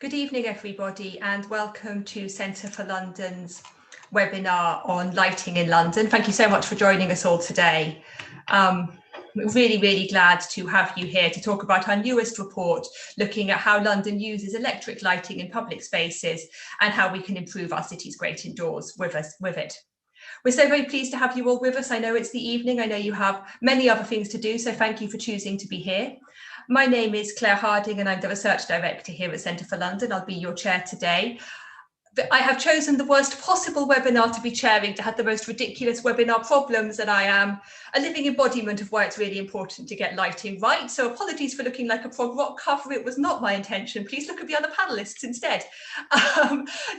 Good evening, everybody, and welcome to Centre for London's webinar on lighting in London. Thank you so much for joining us all today. We're really glad to have you here to talk about our newest report, looking at how London uses electric lighting in public spaces and how we can improve our city's great indoors with it. We're so very pleased to have you all with us. I know it's the evening. I know you have many other things to do, so thank you for choosing to be here. My name is Claire Harding and I'm the Research Director here at Centre for London. I'll be your chair today. I have chosen the worst possible webinar to be chairing, to have the most ridiculous webinar problems, and I am a living embodiment of why it's really important to get lighting right. So apologies for looking like a prog rock cover. It was not my intention. Please look at the other panellists instead.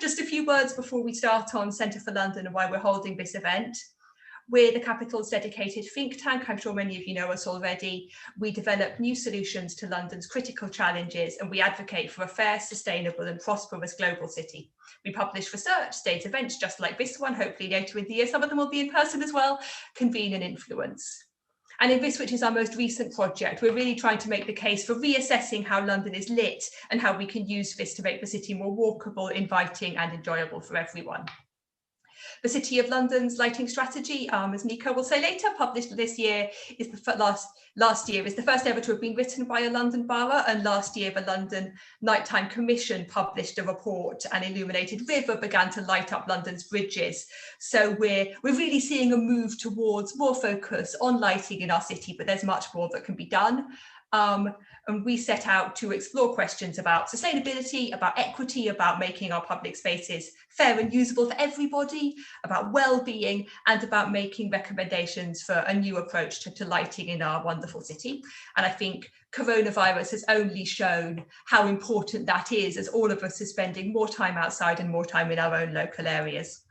Just a few words before we start on Centre for London and why we're holding this event. We're the capital's dedicated think tank. I'm sure many of you know us already. We develop new solutions to London's critical challenges, and we advocate for a fair, sustainable and prosperous global city. We publish research, state events just like this one, hopefully later in the year. Some of them will be in person as well, convene and influence. And in this, which is our most recent project, we're really trying to make the case for reassessing how London is lit and how we can use this to make the city more walkable, inviting and enjoyable for everyone. The City of London's lighting strategy, as Nico will say later, published this year, is the last year is the first ever to have been written by a London borough, and last year the London Nighttime Commission published a report, and Illuminated River began to light up London's bridges. So we're really seeing a move towards more focus on lighting in our city, but there's much more that can be done. And we set out to explore questions about sustainability, about equity, about making our public spaces fair and usable for everybody, about well-being, and about making recommendations for a new approach to lighting in our wonderful city. And I think coronavirus has only shown how important that is, as all of us are spending more time outside and more time in our own local areas.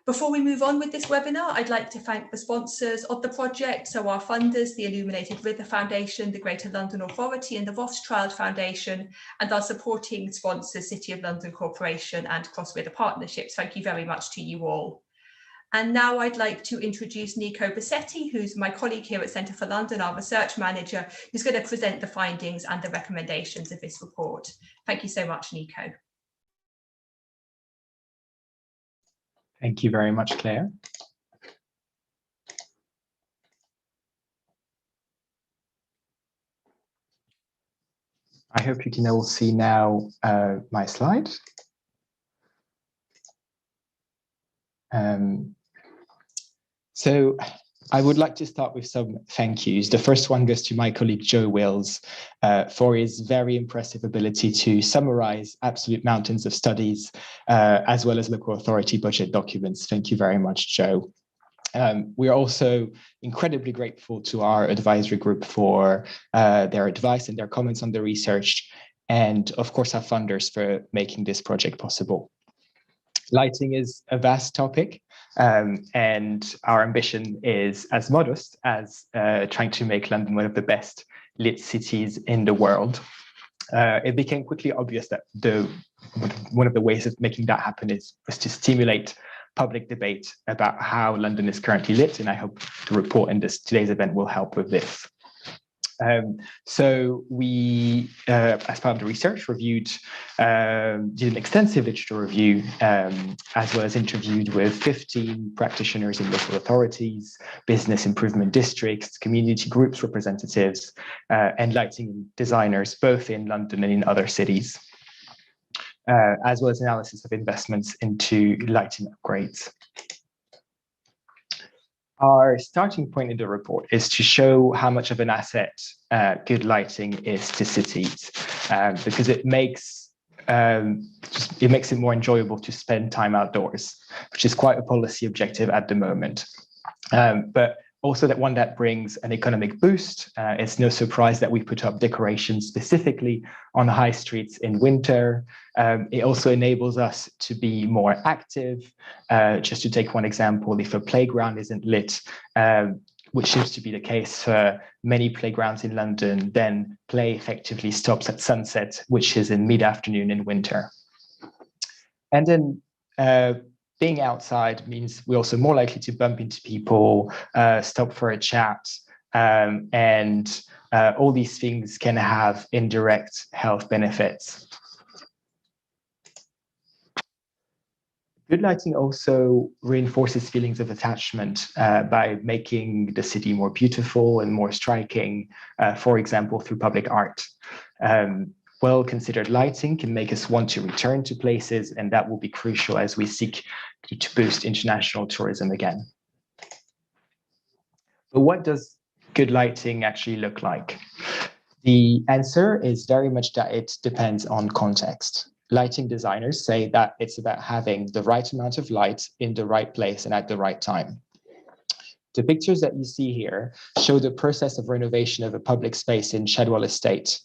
Before we move on with this webinar, I'd like to thank the sponsors of the project, so our funders, the Illuminated River Foundation, the Greater London Authority and the Rothschild Foundation, and our supporting sponsors, City of London Corporation and Cross River Partnerships. Thank you very much to you all. And now I'd like to introduce Nico Bassetti, who's my colleague here at Centre for London, our research manager, who's going to present the findings and the recommendations of this report. Thank you so much, Nico. Thank you very much, Claire. I hope you can all see now my slide. So I would like to start with some thank yous. The first one goes to my colleague Joe Wills for his very impressive ability to summarize absolute mountains of studies, as well as local authority budget documents. Thank you very much, Joe. We are also incredibly grateful to our advisory group for their advice and their comments on the research, and of course our funders for making this project possible. Lighting is a vast topic, and our ambition is as modest as trying to make London one of the best lit cities in the world. It became quickly obvious that one of the ways of making that happen was to stimulate public debate about how London is currently lit, and I hope the report in today's event will help with this. So we, as part of the research, did an extensive literature review, as well as interviewed with 15 practitioners in local authorities, business improvement districts, community groups representatives, and lighting designers, both in London and in other cities, as well as analysis of investments into lighting upgrades. Our starting point in the report is to show how much of an asset good lighting is to cities, because it makes it more enjoyable to spend time outdoors, which is quite a policy objective at the moment. But also that brings an economic boost. It's no surprise that we put up decorations specifically on high streets in winter. It also enables us to be more active. Just to take one example, if a playground isn't lit, which seems to be the case for many playgrounds in London, then play effectively stops at sunset, which is in mid-afternoon in winter. And then being outside means we're also more likely to bump into people, stop for a chat, and all these things can have indirect health benefits. Good lighting also reinforces feelings of attachment by making the city more beautiful and more striking, for example, through public art. Well-considered lighting can make us want to return to places, and that will be crucial as we seek to boost international tourism again. But what does good lighting actually look like? The answer is very much that it depends on context. Lighting designers say that it's about having the right amount of light in the right place and at the right time. The pictures that you see here show the process of renovation of a public space in Shadwell Estate.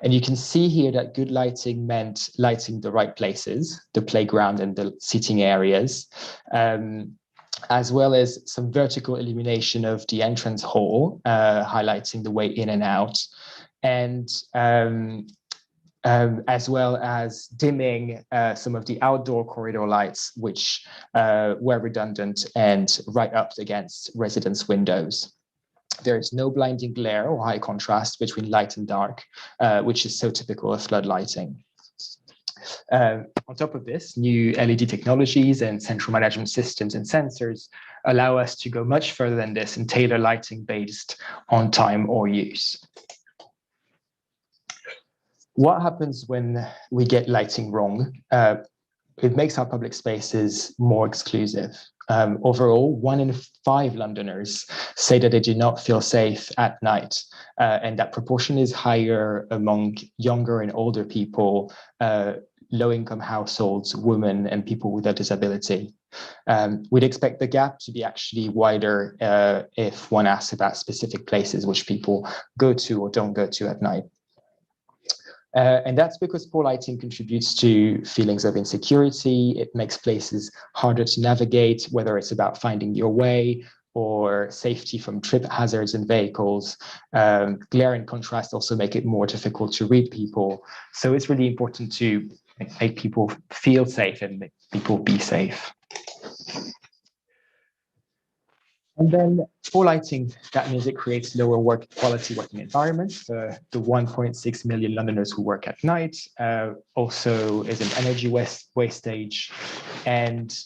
And you can see here that good lighting meant lighting the right places, the playground and the seating areas, as well as some vertical illumination of the entrance hall, highlighting the way in and out, and as well as dimming some of the outdoor corridor lights, which were redundant and right up against residents' windows. There is no blinding glare or high contrast between light and dark, which is so typical of flood lighting. On top of this, new LED technologies and central management systems and sensors allow us to go much further than this and tailor lighting based on time or use. What happens when we get lighting wrong? It makes our public spaces more exclusive. Overall, 1 in 5 Londoners say that they do not feel safe at night, and that proportion is higher among younger and older people, low-income households, women, and people with a disability. We'd expect the gap to be actually wider if one asks about specific places which people go to or don't go to at night. And that's because poor lighting contributes to feelings of insecurity. It makes places harder to navigate, whether it's about finding your way or safety from trip hazards and vehicles. Glare and contrast also make it more difficult to read people. So it's really important to make people feel safe and make people be safe. And then poor lighting, that means it creates lower quality working environments for the 1.6 million Londoners who work at night, also is an energy wastage, and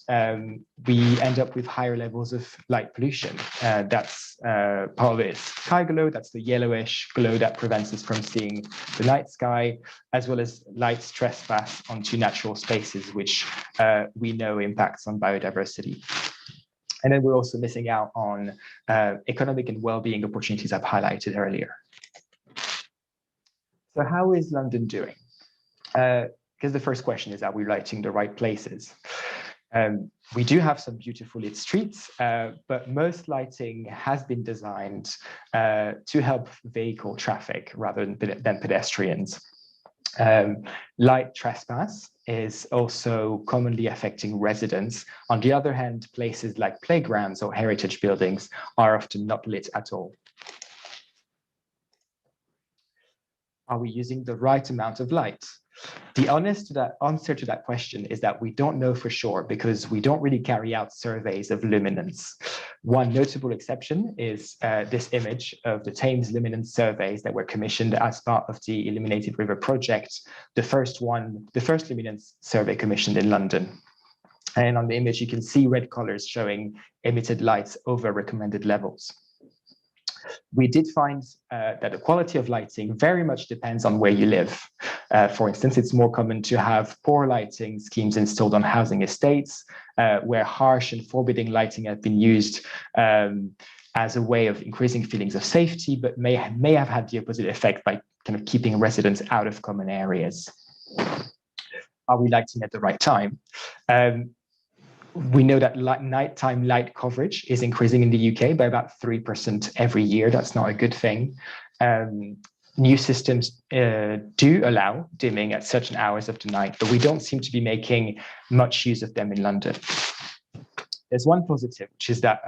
we end up with higher levels of light pollution. That's part of it is sky glow, that's the yellowish glow that prevents us from seeing the night sky, as well as light trespass onto natural spaces, which we know impacts on biodiversity. And then we're also missing out on economic and well-being opportunities I've highlighted earlier. So how is London doing? Because the first question is, are we lighting the right places? We do have some beautiful lit streets, but most lighting has been designed to help vehicle traffic rather than pedestrians. Light trespass is also commonly affecting residents. On the other hand, places like playgrounds or heritage buildings are often not lit at all. Are we using the right amount of light? The honest answer to that question is that we don't know for sure because we don't really carry out surveys of luminance. One notable exception is this image of the Thames luminance surveys that were commissioned as part of the Illuminated River project, the first luminance survey commissioned in London. And on the image, you can see red colors showing emitted lights over recommended levels. We did find that the quality of lighting very much depends on where you live. For instance, it's more common to have poor lighting schemes installed on housing estates, where harsh and forbidding lighting have been used as a way of increasing feelings of safety, but may have had the opposite effect by kind of keeping residents out of common areas. Are we lighting at the right time? We know that nighttime light coverage is increasing in the UK by about 3% every year. That's not a good thing. New systems do allow dimming at certain hours of the night, but we don't seem to be making much use of them in London. There's one positive, which is that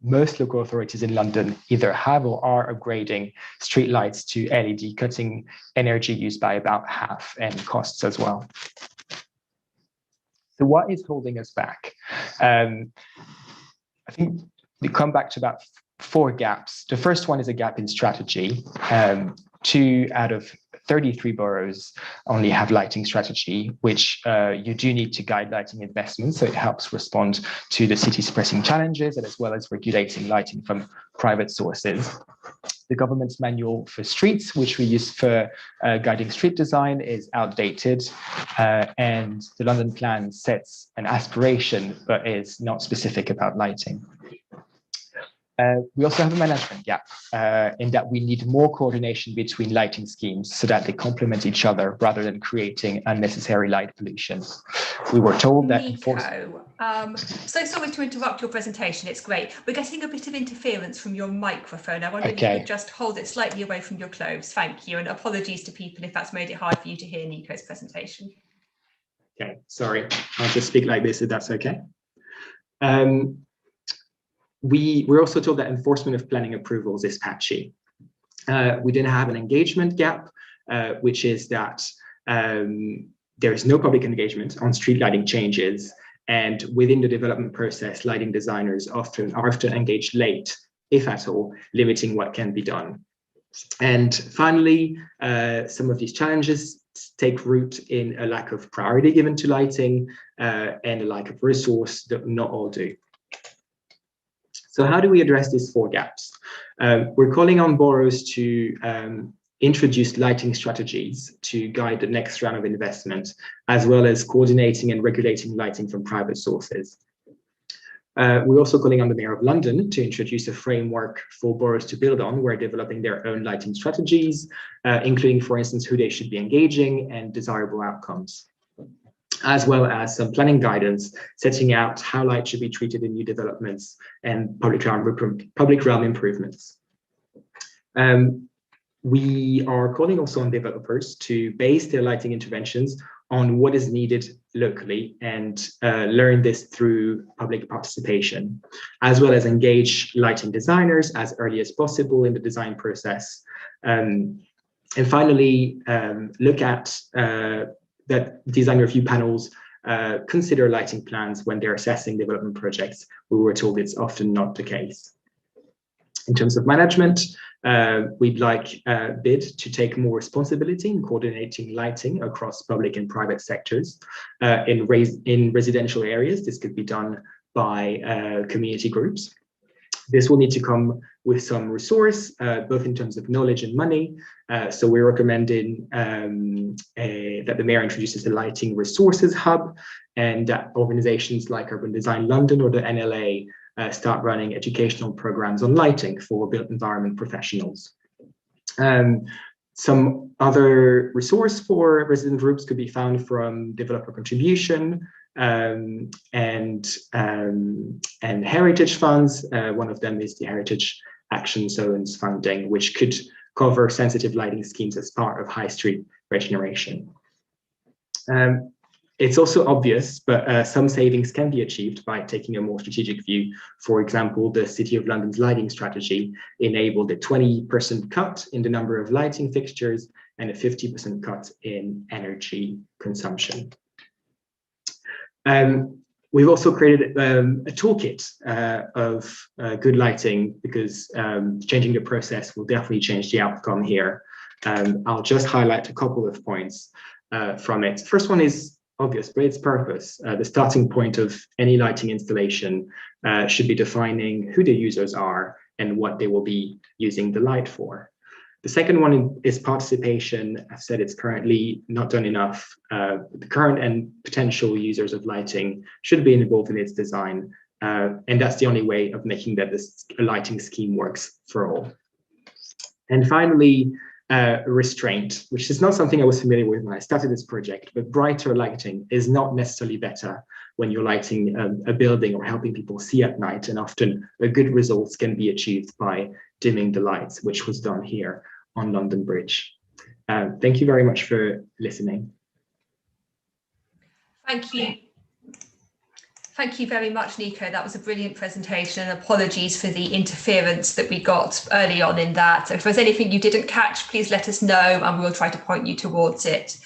most local authorities in London either have or are upgrading streetlights to LED, cutting energy use by about half and costs as well. So what is holding us back? I think we come back to about 4 gaps. The first one is a gap in strategy. 2 out of 33 boroughs only have lighting strategy, which you do need to guide lighting investments. So it helps respond to the city's pressing challenges, and as well as regulating lighting from private sources. The government's manual for streets, which we use for guiding street design, is outdated, and the London plan sets an aspiration, but is not specific about lighting. We also have a management gap in that we need more coordination between lighting schemes so that they complement each other rather than creating unnecessary light pollution. We were told that... Nico, so sorry to interrupt your presentation, it's great. We're getting a bit of interference from your microphone. I wonder if you could just hold it slightly away from your clothes. Thank you, and apologies to people if that's made it hard for you to hear Nico's presentation. Okay, sorry, I'll just speak like this if that's okay. We were also told that enforcement of planning approvals is patchy. We didn't have an engagement gap, which is that there is no public engagement on street lighting changes, and within the development process, lighting designers often are engaged late, if at all, limiting what can be done. And finally, some of these challenges take root in a lack of priority given to lighting and a lack of resource that not all do. So how do we address these 4 gaps? We're calling on boroughs to introduce lighting strategies to guide the next round of investment, as well as coordinating and regulating lighting from private sources. We're also calling on the Mayor of London to introduce a framework for boroughs to build on where developing their own lighting strategies, including, for instance, who they should be engaging and desirable outcomes, as well as some planning guidance setting out how light should be treated in new developments and public realm improvements. We are calling also on developers to base their lighting interventions on what is needed locally and learn this through public participation, as well as engage lighting designers as early as possible in the design process. And finally, look at that design review panels consider lighting plans when they're assessing development projects. We were told it's often not the case. In terms of management, we'd like BID to take more responsibility in coordinating lighting across public and private sectors. In residential areas, this could be done by community groups. This will need to come with some resource, both in terms of knowledge and money. So we're recommending that the mayor introduces a lighting resources hub, and that organizations like Urban Design London or the NLA start running educational programs on lighting for built environment professionals. Some other resource for resident groups could be found from developer contribution, and heritage funds. One of them is the Heritage Action Zones funding, which could cover sensitive lighting schemes as part of high street regeneration. It's also obvious, but some savings can be achieved by taking a more strategic view. For example, the City of London's lighting strategy enabled a 20% cut in the number of lighting fixtures and a 50% cut in energy consumption. We've also created a toolkit of good lighting, because changing the process will definitely change the outcome here. I'll just highlight a couple of points from it. First one is obvious, but its purpose. The starting point of any lighting installation should be defining who the users are and what they will be using the light for. The second one is participation. I've said it's currently not done enough. The current and potential users of lighting should be involved in its design. And that's the only way of making that this lighting scheme works for all. And finally, restraint, which is not something I was familiar with when I started this project, but brighter lighting is not necessarily better when you're lighting a building or helping people see at night. And often a good results can be achieved by dimming the lights, which was done here on London Bridge. Thank you very much for listening. Thank you. Thank you very much, Nico. That was a brilliant presentation. Apologies for the interference that we got early on in that. If there's anything you didn't catch, please let us know and we'll try to point you towards it.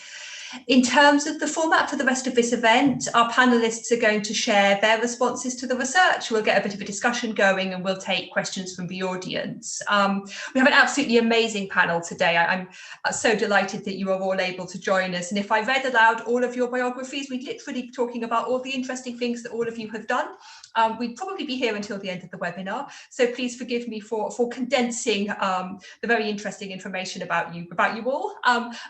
In terms of the format for the rest of this event, our panelists are going to share their responses to the research. We'll get a bit of a discussion going and we'll take questions from the audience. We have an absolutely amazing panel today. I'm so delighted that you are all able to join us. And if I read aloud all of your biographies, we'd literally be talking about all the interesting things that all of you have done. We'd probably be here until the end of the webinar, so please forgive me for condensing the very interesting information about you all.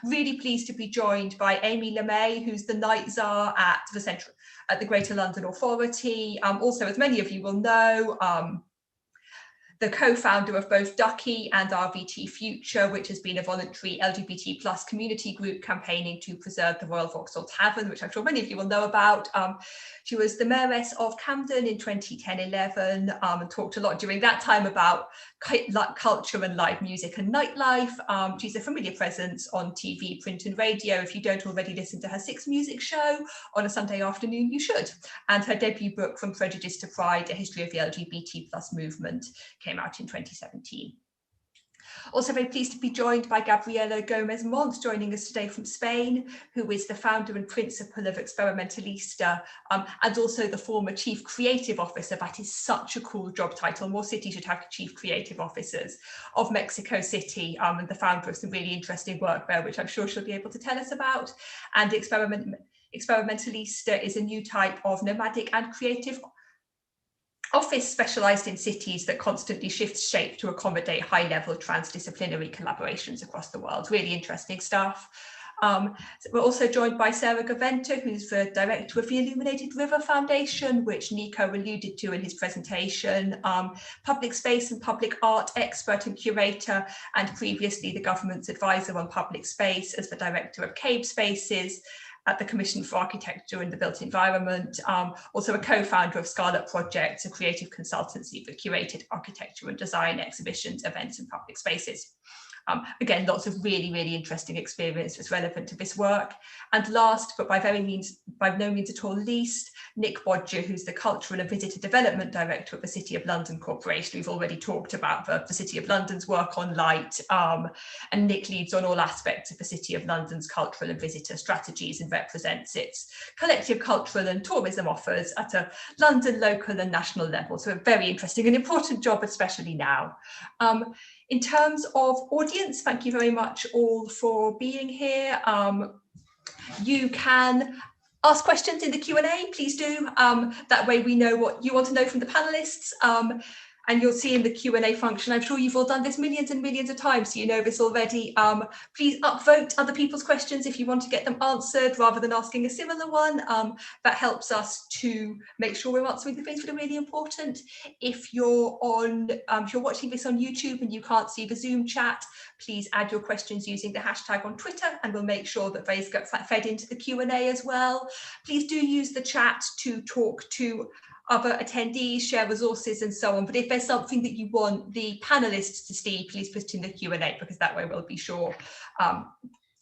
Really pleased to be joined by Amy LeMay, who's the Night Czar at the Greater London Authority. Also, as many of you will know, the co-founder of both Ducky and RVT Future, which has been a voluntary LGBT plus community group campaigning to preserve the Royal Vauxhall Tavern, which I'm sure many of you will know about. She was the mayoress of Camden in 2010-11 and talked a lot during that time about culture and live music and nightlife. She's a familiar presence on TV, print and radio. If you don't already listen to her Six Music show on a Sunday afternoon, you should. And her debut book, From Prejudice to Pride, A History of the LGBT plus movement, came out in 2017. Also very pleased to be joined by Gabriela Gomez Mont, joining us today from Spain, who is the founder and principal of Experimentalista, and also the former chief creative officer. That is such a cool job title. More cities should have chief creative officers of Mexico City, and the founder of some really interesting work there, which I'm sure she'll be able to tell us about. And Experimentalista is a new type of nomadic and creative office specialised in cities that constantly shifts shape to accommodate high-level transdisciplinary collaborations across the world. Really interesting stuff. So we're also joined by Sarah Gaventa, who's the director of the Illuminated River Foundation, which Nico alluded to in his presentation, public space and public art expert and curator, and previously the government's advisor on public space as the director of Cave Spaces at the Commission for Architecture and the Built Environment, also a co-founder of Scarlet Projects, a creative consultancy for curated architecture and design exhibitions, events and public spaces. Again, lots of really, really interesting experience that's relevant to this work. And last, but by no means at all least, Nick Bodger, who's the Cultural and Visitor Development Director at the City of London Corporation. We've already talked about the City of London's work on light, and Nick leads on all aspects of the City of London's cultural and visitor strategies and represents its collective cultural and tourism offers at a London, local and national level. So a very interesting and important job, especially now. In terms of audience, thank you very much all for being here. You can ask questions in the Q&A, please do. That way we know what you want to know from the panelists. And you'll see in the Q&A function, I'm sure you've all done this millions and millions of times, so you know this already. Please upvote other people's questions if you want to get them answered rather than asking a similar one. That helps us to make sure we're answering the things that are really important. If you're watching this on YouTube and you can't see the Zoom chat, please add your questions using the hashtag on Twitter, and we'll make sure that those get fed into the Q&A as well. Please do use the chat to talk to other attendees, share resources and so on. But if there's something that you want the panelists to see, please put it in the Q&A, because that way we'll be sure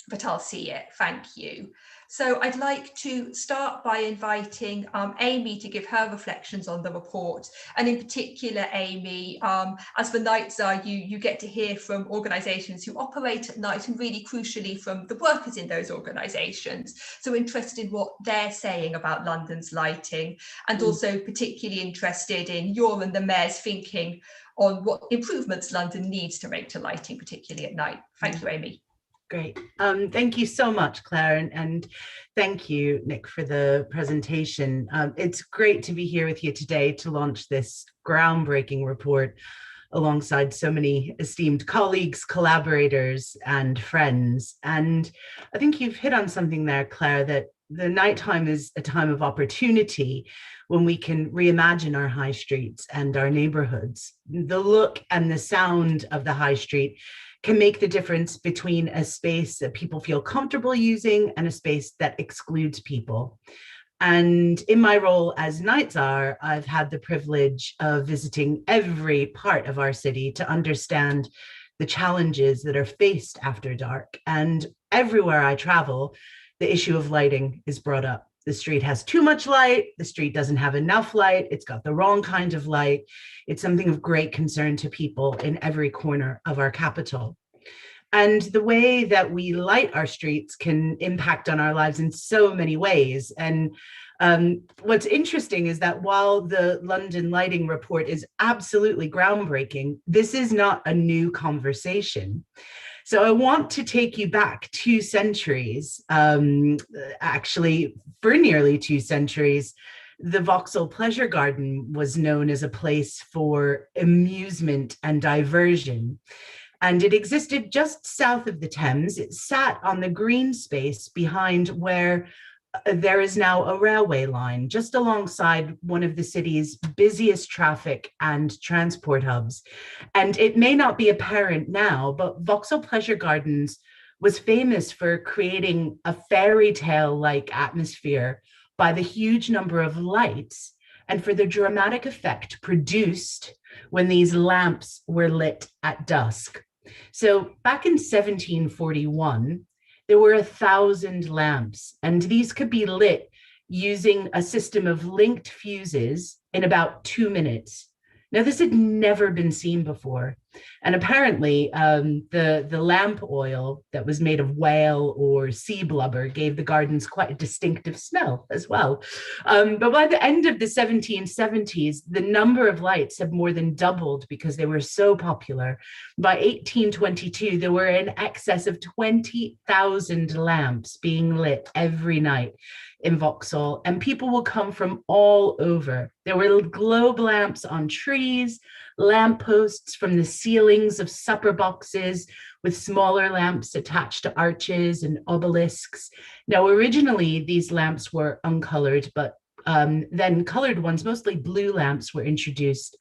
that I'll see it. Thank you. So I'd like to start by inviting Amy to give her reflections on the report. And in particular, Amy, as the Night Czar, you get to hear from organisations who operate at night, and really crucially from the workers in those organisations. So interested in what they're saying about London's lighting, and also particularly interested in your and the Mayor's thinking on what improvements London needs to make to lighting, particularly at night. Thank you, Amy. Great. Thank you so much, Claire, and thank you, Nick, for the presentation. It's great to be here with you today to launch this groundbreaking report alongside so many esteemed colleagues, collaborators, and friends. And I think you've hit on something there, Claire, that the nighttime is a time of opportunity when we can reimagine our high streets and our neighborhoods. The look and the sound of the high street can make the difference between a space that people feel comfortable using and a space that excludes people. And in my role as Night Czar, I've had the privilege of visiting every part of our city to understand the challenges that are faced after dark. And everywhere I travel, the issue of lighting is brought up. The street has too much light, the street doesn't have enough light, it's got the wrong kind of light. It's something of great concern to people in every corner of our capital. And the way that we light our streets can impact on our lives in so many ways. And what's interesting is that while the London Lighting Report is absolutely groundbreaking, this is not a new conversation. So I want to take you back 2 centuries, actually for nearly 2 centuries. The Vauxhall Pleasure Garden was known as a place for amusement and diversion. And it existed just south of the Thames. It sat on the green space behind where there is now a railway line, just alongside one of the city's busiest traffic and transport hubs. And it may not be apparent now, but Vauxhall Pleasure Gardens was famous for creating a fairy tale-like atmosphere by the huge number of lights and for the dramatic effect produced when these lamps were lit at dusk. So back in 1741, there were 1,000 lamps, and these could be lit using a system of linked fuses in about 2 minutes. Now, this had never been seen before. And apparently, the lamp oil that was made of whale or sea blubber gave the gardens quite a distinctive smell as well. But by the end of the 1770s, the number of lights had more than doubled because they were so popular. By 1822, there were in excess of 20,000 lamps being lit every night in Vauxhall, and people will come from all over. There were globe lamps on trees, lampposts from the ceilings of supper boxes with smaller lamps attached to arches and obelisks. Now, originally, these lamps were uncolored, but then colored ones, mostly blue lamps, were introduced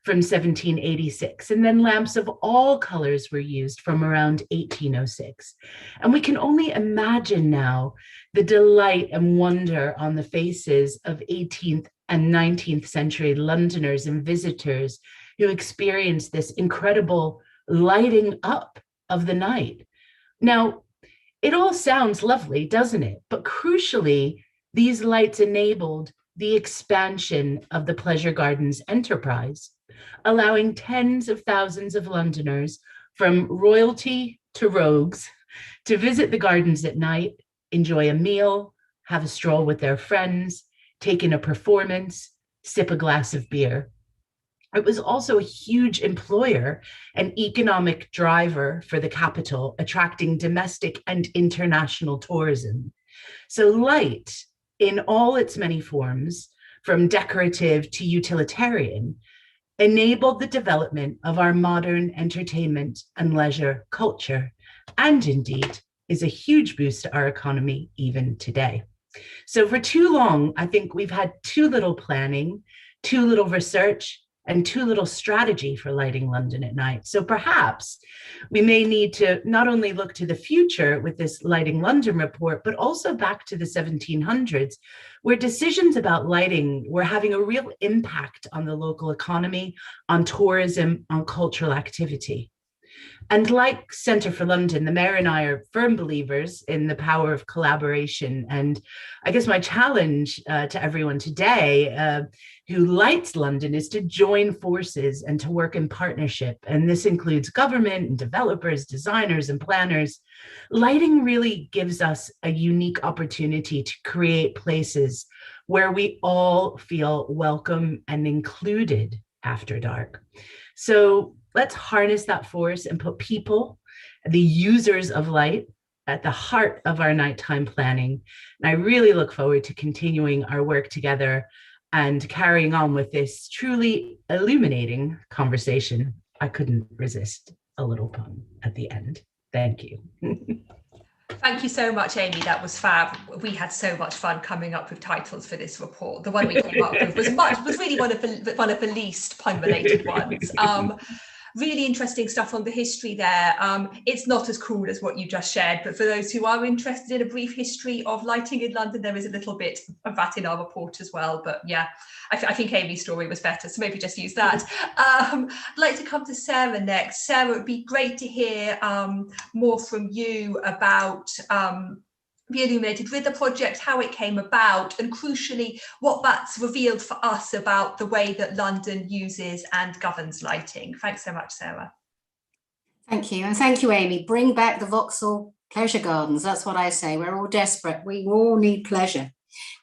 from 1786. And then lamps of all colors were used from around 1806. And we can only imagine now the delight and wonder on the faces of 18th and 19th century Londoners and visitors who experienced this incredible lighting up of the night. Now, it all sounds lovely, doesn't it? But crucially, these lights enabled the expansion of the Pleasure Gardens enterprise, allowing tens of thousands of Londoners, from royalty to rogues, to visit the gardens at night, enjoy a meal, have a stroll with their friends, take in a performance, sip a glass of beer. It was also a huge employer and economic driver for the capital, attracting domestic and international tourism. So light, in all its many forms, from decorative to utilitarian, enabled the development of our modern entertainment and leisure culture, and indeed is a huge boost to our economy even today. So for too long, I think we've had too little planning, too little research, and too little strategy for lighting London at night. So perhaps we may need to not only look to the future with this Lighting London report, but also back to the 1700s, where decisions about lighting were having a real impact on the local economy, on tourism, on cultural activity. And like Centre for London, the Mayor and I are firm believers in the power of collaboration. And I guess my challenge to everyone today who lights London is to join forces and to work in partnership. And this includes government and developers, designers and planners. Lighting really gives us a unique opportunity to create places where we all feel welcome and included after dark. So let's harness that force and put people, the users of light, at the heart of our nighttime planning. And I really look forward to continuing our work together and carrying on with this truly illuminating conversation. I couldn't resist a little pun at the end. Thank you. Thank you so much, Amy. That was fab. We had so much fun coming up with titles for this report. The one we came up with was really one of the least pun-related ones. Really interesting stuff on the history there. It's not as cool as what you just shared, but for those who are interested in a brief history of lighting in London, there is a little bit of that in our report as well. But yeah, I think Amy's story was better, so maybe just use that. I'd like to come to Sarah next. Sarah, it would be great to hear more from you about the Illuminated River project, how it came about, and crucially, what that's revealed for us about the way that London uses and governs lighting. Thanks so much, Sarah. Thank you. And thank you, Amy. Bring back the Vauxhall Pleasure Gardens. That's what I say. We're all desperate. We all need pleasure.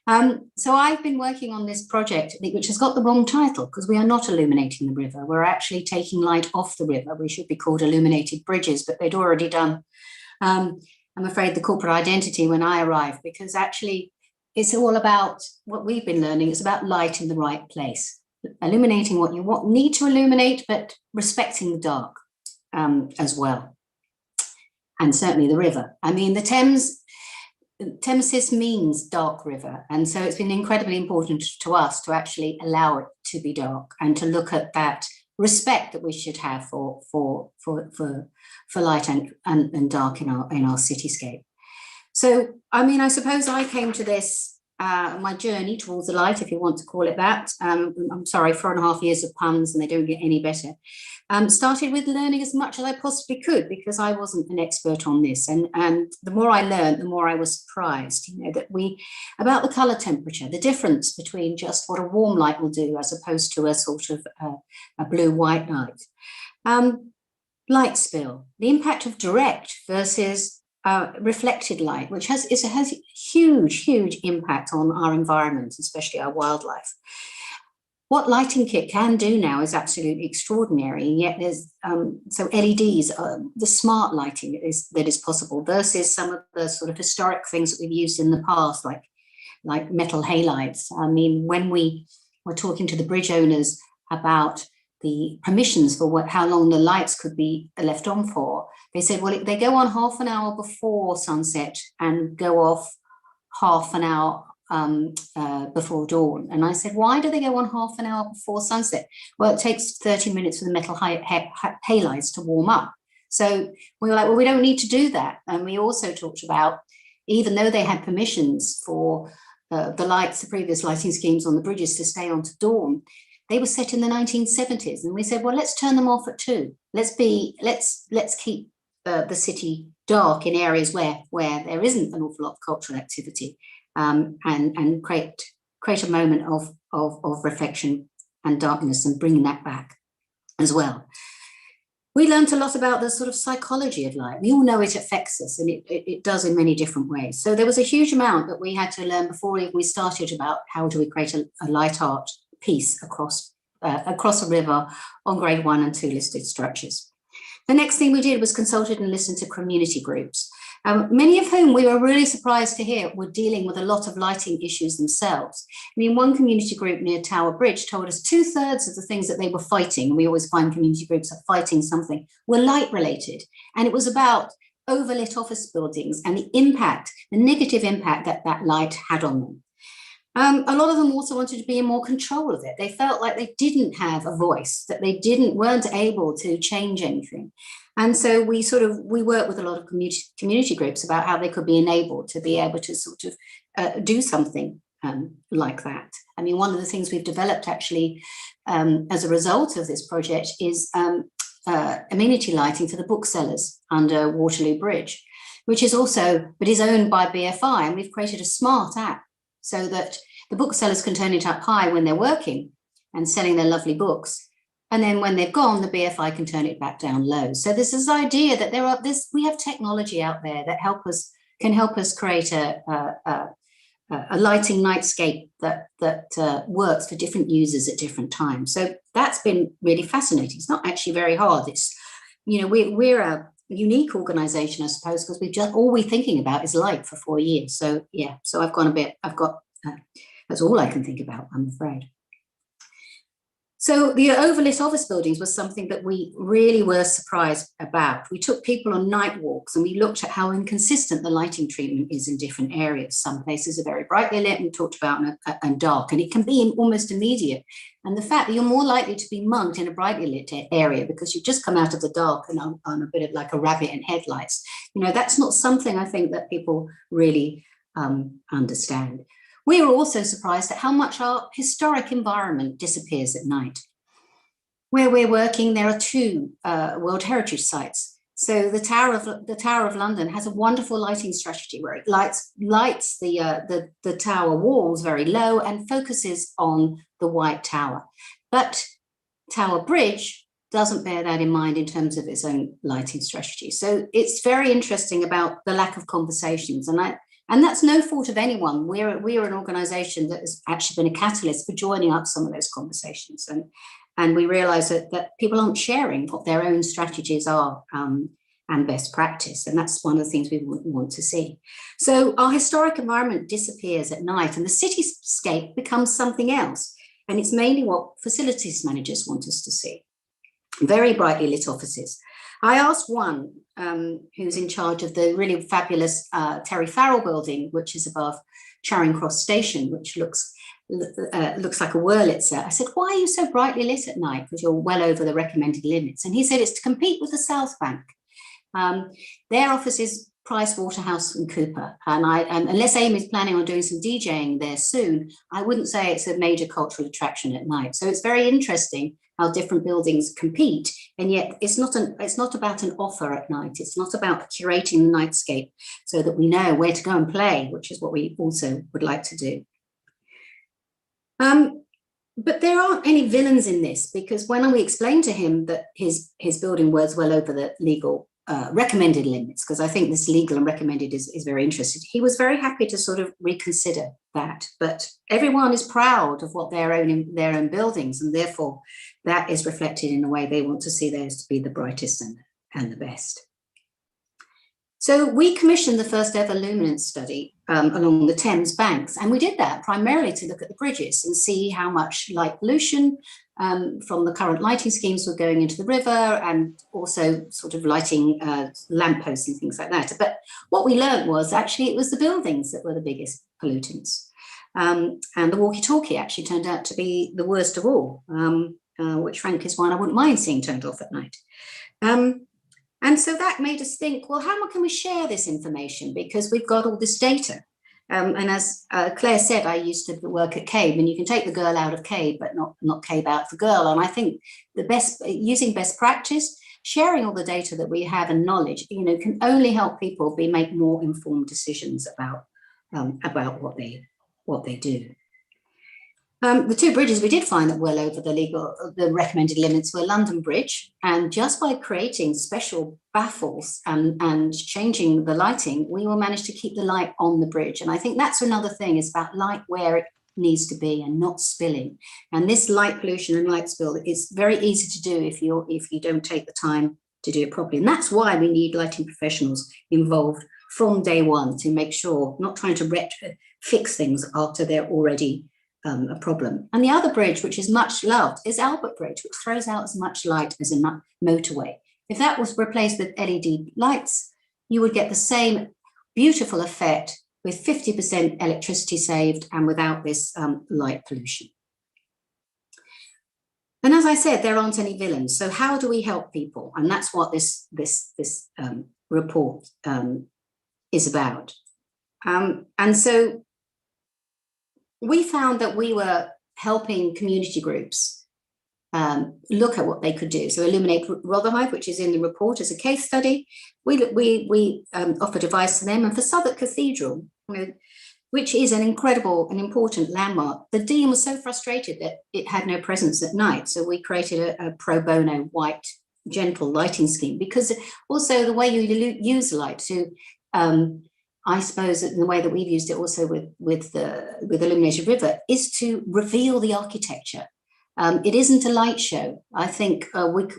So I've been working on this project, which has got the wrong title because we are not illuminating the river. We're actually taking light off the river. We should be called illuminated bridges, but they'd already done, I'm afraid, the corporate identity when I arrived, because actually it's all about what we've been learning. It's about light in the right place, illuminating what you need to illuminate, but respecting the dark as well. And certainly the river. I mean, the Thamesis means dark river, and so it's been incredibly important to us to actually allow it to be dark and to look at that respect that we should have for light and dark in our cityscape. So, I mean, I suppose I came to this my journey towards the light, if you want to call it that. I'm sorry, 4.5 years of puns, and they don't get any better. Started with learning as much as I possibly could, because I wasn't an expert on this. And the more I learned, the more I was surprised, that about the color temperature, the difference between just what a warm light will do as opposed to a sort of a blue-white light. Light spill, the impact of direct versus reflected light, which has huge impact on our environment, especially our wildlife. What Lighting Kit can do now is absolutely extraordinary, and yet there's so LEDs, the smart lighting that is possible versus some of the sort of historic things that we've used in the past, like metal halides. I mean, when we were talking to the bridge owners about the permissions for how long the lights could be left on for, they said, well, they go on half an hour before sunset and go off half an hour before dawn. And I said, why do they go on half an hour before sunset? Well, it takes 30 minutes for the metal halides to warm up. So we were like, well, we don't need to do that. And we also talked about, even though they had permissions for the previous lighting schemes on the bridges to stay on to dawn, they were set in the 1970s. And we said, well, let's turn them off at 2. Let's keep the city dark in areas where there isn't an awful lot of cultural activity, and create a moment of reflection and darkness, and bringing that back as well. We learned a lot about the sort of psychology of light. We all know it affects us, and it does in many different ways. So there was a huge amount that we had to learn before we started about how do we create a light art piece across a river on grade 1 and 2 listed structures. The next thing we did was consulted and listened to community groups, many of whom we were really surprised to hear were dealing with a lot of lighting issues themselves. I mean, one community group near Tower Bridge told us 2/3 of the things that they were fighting, and we always find community groups are fighting something, were light related. And it was about overlit office buildings and the negative impact that light had on them. A lot of them also wanted to be in more control of it. They felt like they didn't have a voice, that they weren't able to change anything. And so we worked with a lot of community groups about how they could be enabled to be able to sort of do something like that. I mean, one of the things we've developed actually as a result of this project is amenity lighting for the booksellers under Waterloo Bridge, which is owned by BFI. And we've created a smart app so that the booksellers can turn it up high when they're working and selling their lovely books. And then when they've gone, the BFI can turn it back down low. So there's this idea that we have technology out there that can help us create a lighting nightscape that works for different users at different times. So that's been really fascinating. It's not actually very hard. It's, we're a unique organization, I suppose, because all we're thinking about is light for 4 years. So yeah, so that's all I can think about, I'm afraid. So the overlit office buildings was something that we really were surprised about. We took people on night walks and we looked at how inconsistent the lighting treatment is in different areas. Some places are very brightly lit, and we talked about and dark, and it can be almost immediate. And the fact that you're more likely to be mugged in a brightly lit area because you've just come out of the dark and on a bit of like a rabbit in headlights. That's not something I think that people really understand. We were also surprised at how much our historic environment disappears at night. Where we're working, there are 2 World Heritage sites. So the Tower of London has a wonderful lighting strategy where it lights the tower walls very low and focuses on the White Tower. But Tower Bridge doesn't bear that in mind in terms of its own lighting strategy. So it's very interesting about the lack of conversations, and that's no fault of anyone. We're an organisation that has actually been a catalyst for joining up some of those conversations, and we realise that people aren't sharing what their own strategies are and best practice, and that's one of the things we want to see. So our historic environment disappears at night, and the cityscape becomes something else, and it's mainly what facilities managers want us to see. Very brightly lit offices. I asked one who's in charge of the really fabulous Terry Farrell building, which is above Charing Cross Station, which looks like a Wurlitzer. I said, why are you so brightly lit at night? Because you're well over the recommended limits. And he said it's to compete with the South Bank. Their office is Price Waterhouse and Cooper, and unless Amy's planning on doing some DJing there soon, I wouldn't say it's a major cultural attraction at night. So it's very interesting how different buildings compete, and yet it's not about an offer at night. It's not about curating the nightscape so that we know where to go and play, which is what we also would like to do. But there aren't any villains in this, because when we explained to him that his building was well over the legal recommended limits, because I think this legal and recommended is very interesting, he was very happy to sort of reconsider that. But everyone is proud of what their own buildings, and therefore that is reflected in the way they want to see theirs to be the brightest and the best. So we commissioned the first ever luminance study along the Thames banks, and we did that primarily to look at the bridges and see how much light pollution from the current lighting schemes were going into the river, and also sort of lighting lampposts and things like that. But what we learned was actually it was the buildings that were the biggest pollutants. And the walkie-talkie actually turned out to be the worst of all, which frankly is one I wouldn't mind seeing turned off at night. And so that made us think, well, how can we share this information? Because we've got all this data. And as Claire said, I used to work at CABE, and you can take the girl out of CABE, but not CABE out of the girl. And I think using best practice, sharing all the data that we have and knowledge, can only help people make more informed decisions about what they do. The two bridges we did find that well over the recommended limits were London Bridge, and just by creating special baffles and changing the lighting, we will manage to keep the light on the bridge. And I think that's another thing, is about light where it needs to be and not spilling. And this light pollution and light spill is very easy to do if you don't take the time to do it properly. And that's why we need lighting professionals involved from day one to make sure, not trying to fix things after they're already a problem. And the other bridge, which is much loved, is Albert Bridge, which throws out as much light as a motorway. If that was replaced with LED lights, you would get the same beautiful effect with 50% electricity saved and without this light pollution. And as I said, there aren't any villains. So how do we help people? And that's what this report is about. And so we found that we were helping community groups look at what they could do. So Illuminate Rotherhithe, which is in the report as a case study, we offered advice to them. And for Southwark Cathedral, which is an incredible and important landmark, the Dean was so frustrated that it had no presence at night. So we created a pro bono white gentle lighting scheme, because also the way you use light to I suppose in the way that we've used it also with Illuminated River is to reveal the architecture. It isn't a light show. I think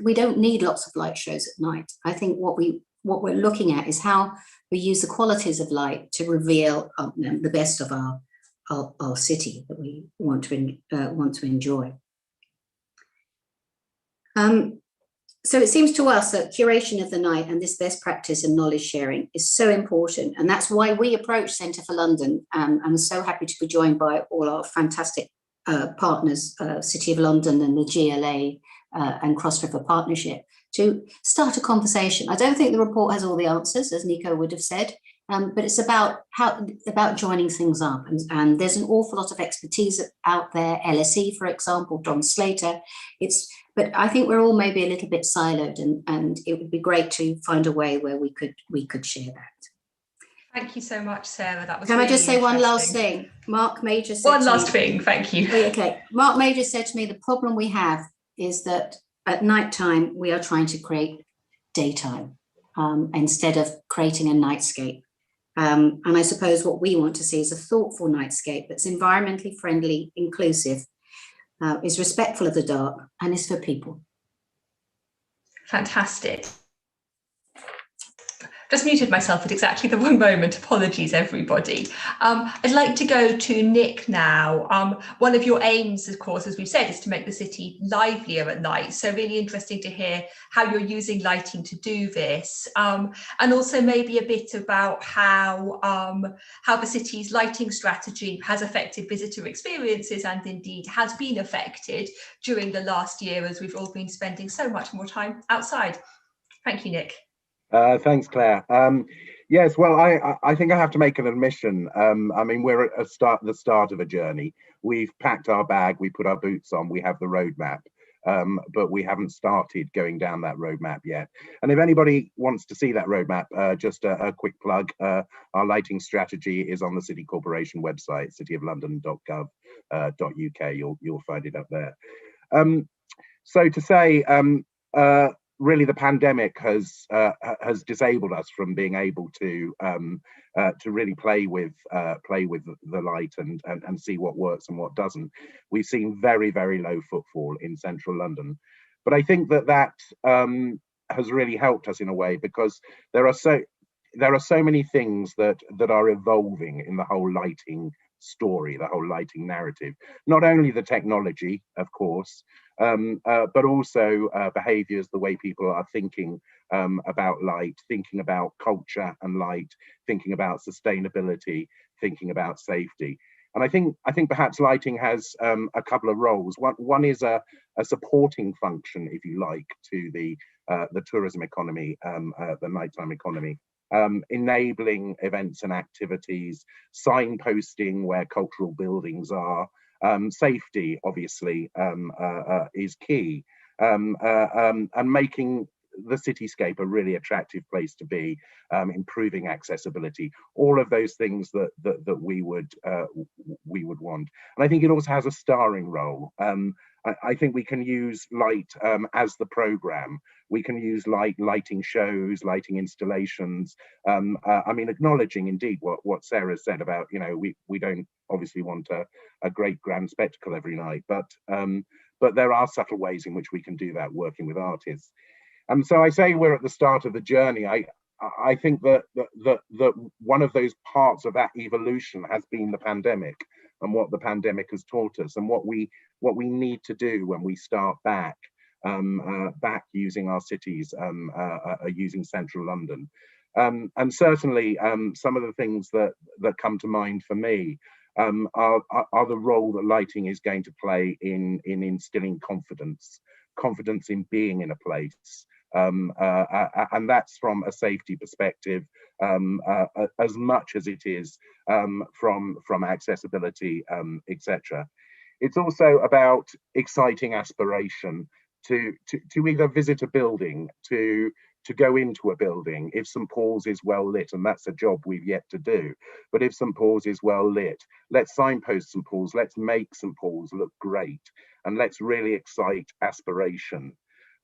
we don't need lots of light shows at night. I think what we're looking at is how we use the qualities of light to reveal the best of our city that we want to enjoy. So it seems to us that curation of the night and this best practice and knowledge sharing is so important. And that's why we approached Centre for London. I'm so happy to be joined by all our fantastic partners, City of London and the GLA and Cross River Partnership, to start a conversation. I don't think the report has all the answers, as Nico would have said, but it's about joining things up. And there's an awful lot of expertise out there, LSE, for example, Don Slater. But I think we're all maybe a little bit siloed, and it would be great to find a way where we could share that. Thank you so much, Sarah. That was Can really I just say one last interesting. thing? Mark Major said one last thing, thank you. Okay, Mark Major said to me, the problem we have is that at night time, we are trying to create daytime instead of creating a nightscape. And I suppose what we want to see is a thoughtful nightscape that's environmentally friendly, inclusive, is respectful of the dark, and is for people. Fantastic. Just muted myself at exactly the wrong moment. Apologies, everybody. I'd like to go to Nick now. One of your aims, of course, as we've said, is to make the city livelier at night. So really interesting to hear how you're using lighting to do this. And also maybe a bit about how the city's lighting strategy has affected visitor experiences and indeed has been affected during the last year as we've all been spending so much more time outside. Thank you, Nick. Thanks, Claire. Yes, well, I think I have to make an admission. I mean, we're at the start of a journey. We've packed our bag, we put our boots on, we have the roadmap, but we haven't started going down that roadmap yet. And if anybody wants to see that roadmap, just a quick plug, our lighting strategy is on the City Corporation website, cityoflondon.gov.uk. You'll find it up there. So to say, really, the pandemic has disabled us from being able to really play with the light and see what works and what doesn't. We've seen very, very low footfall in central London, but I think that has really helped us in a way, because there are so many things that are evolving in the whole lighting story, the whole lighting narrative. Not only the technology, of course, but also behaviors, the way people are thinking about light, thinking about culture and light, thinking about sustainability, thinking about safety. And I think perhaps lighting has a couple of roles. One is a supporting function, if you like, to the tourism economy, the nighttime economy. Enabling events and activities, signposting where cultural buildings are, safety obviously is key, and making the cityscape a really attractive place to be, improving accessibility, all of those things that we would want. And I think it also has a starring role. I think we can use light as the program. We can use lighting shows, lighting installations. I mean, acknowledging indeed what Sarah said about, you know, we don't obviously want a great grand spectacle every night, but there are subtle ways in which we can do that working with artists. And so I say we're at the start of the journey. I think that one of those parts of that evolution has been the pandemic, and what the pandemic has taught us, and what we need to do when we start back using our cities, using central London. And certainly some of the things that come to mind for me are the role that lighting is going to play in instilling confidence in being in a place. And that's from a safety perspective, as much as it is from accessibility, etc. It's also about exciting aspiration to either visit a building, to go into a building. If St. Paul's is well lit, and that's a job we've yet to do, but if St. Paul's is well lit, let's signpost St. Paul's, let's make St. Paul's look great, and let's really excite aspiration.